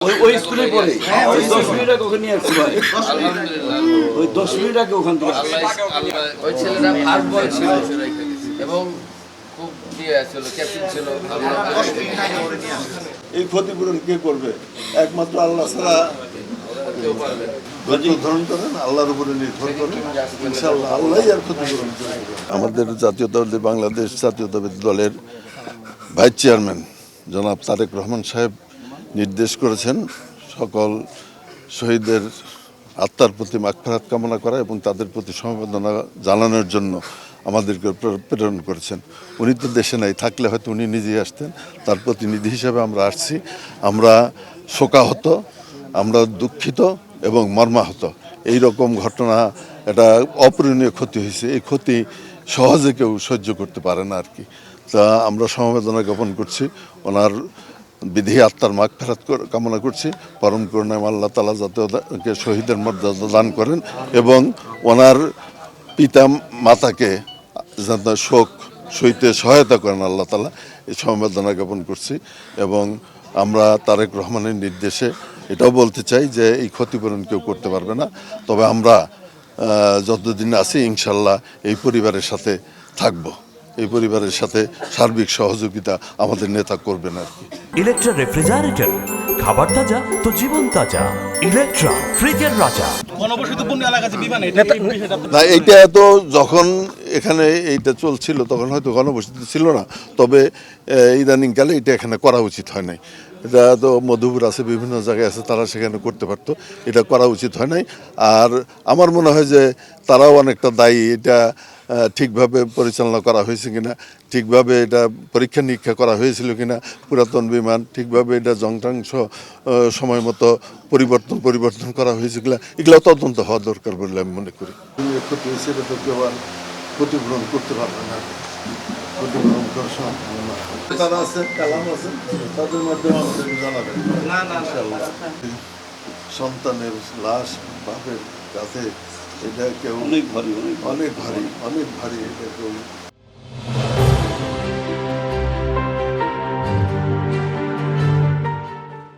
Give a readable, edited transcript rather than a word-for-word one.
ওই স্কুলে পড়ে 10 মিনিট আগে ওখানে নিয়ে আসছি ভাই। ওই 10 মিনিট আগে ওখান থেকে ওই ছেলেরা ফার্স্ট বয় ছিল এবং খুব ছিল ক্যাপ্টেন ছিল। এই ক্ষতিপূরণ কে করবে? একমাত্র আল্লাহ ছাড়া। ধারণ করেন, আল্লাহর উপরে নির্ভর করেন, ইনশাআল্লাহ আল্লাহই আর ক্ষতিপূরণ করবে। আমাদের জাতীয়তাবাদী বাংলাদেশ জাতীয়তাবাদী দলের ভাইস চেয়ারম্যান জনাব তারেক রহমান সাহেব নির্দেশ করেছেন সকল শহীদের আত্মার প্রতি মাগফিরাত কামনা করা এবং তাদের প্রতি সমবেদনা জানানোর জন্য আমাদেরকে প্রেরণ করেছেন। উনি তো দেশে নাই, থাকলে হয়তো উনি নিজেই আসতেন। তার প্রতিনিধি হিসেবে আমরা আসছি। আমরা শোকাহত, আমরা দুঃখিত এবং মর্মাহত। এই রকম ঘটনা, এটা অপূরণীয় ক্ষতি হয়েছে। এই ক্ষতি সহজে কেউ সহ্য করতে পারে না আর কি। তা আমরা সমবেদনা জ্ঞাপন করছি, ওনার বিধি আত্মার মাগফিরাত কামনা করছি। পরম করুণায় আল্লাহ তাআলা যাতে ওদেরকে শহীদের মর্যাদা দান করেন এবং ওনার পিতা মাতাকে যাতে শোক সইতে সহায়তা করেন আল্লাহ তাআলা, এই সমবেদনা জ্ঞাপন করছি। এবং আমরা তারেক রহমানের নির্দেশে এটাও বলতে চাই যে এই ক্ষতিপূরণ কেউ করতে পারবে না। তবে আমরা যতদিন আছি ইনশাল্লাহ এই পরিবারের সাথে থাকব, এই পরিবারের সাথে সার্বিক সহযোগিতা আমাদের নেতা করবেন আর কি। ইলেকট্রা রেফ্রিজারেটর, খাবার তাজা তো জীবন তাজা। ইলেকট্রা, ফ্রিজের রাজা। না, এইটা তো যখন এখানে এইটা চলছিল তখন হয়তো গণবসতি ছিল না, তবে ইদানিংকালে এটা এখানে করা উচিত হয় নাই। এটা তো মধুপুর আছে, বিভিন্ন জায়গায় আছে, তারা সেখানে করতে পারতো, এটা করা উচিত হয় নাই। আর আমার মনে হয় যে তারাও অনেকটা দায়ী। এটা ঠিকভাবে পরিচালনা করা হয়েছে কিনা, ঠিকভাবে এটা পরীক্ষা নিরীক্ষা করা হয়েছিল কিনা, পুরাতন বিমান ঠিকভাবে এটা যন্ত্রাংশ সময় মতো পরিবর্তন করা হয়েছে কিনা, এগুলো তদন্ত হওয়া দরকার বলে আমি মনে করি। ক্ষতি হয়েছে, এটা তো কেউ আর ক্ষতিপূরণ করতে পারবে না, ক্ষতিপূরণ করা সম্ভব না। তারা আছেন, কালাম আছেন, তাদের মাধ্যমে আমাদেরকে জানাবেন। সন্তানের লাশ বাপের কাছে এটা কেউ অনেক ভারী, এটা কেউ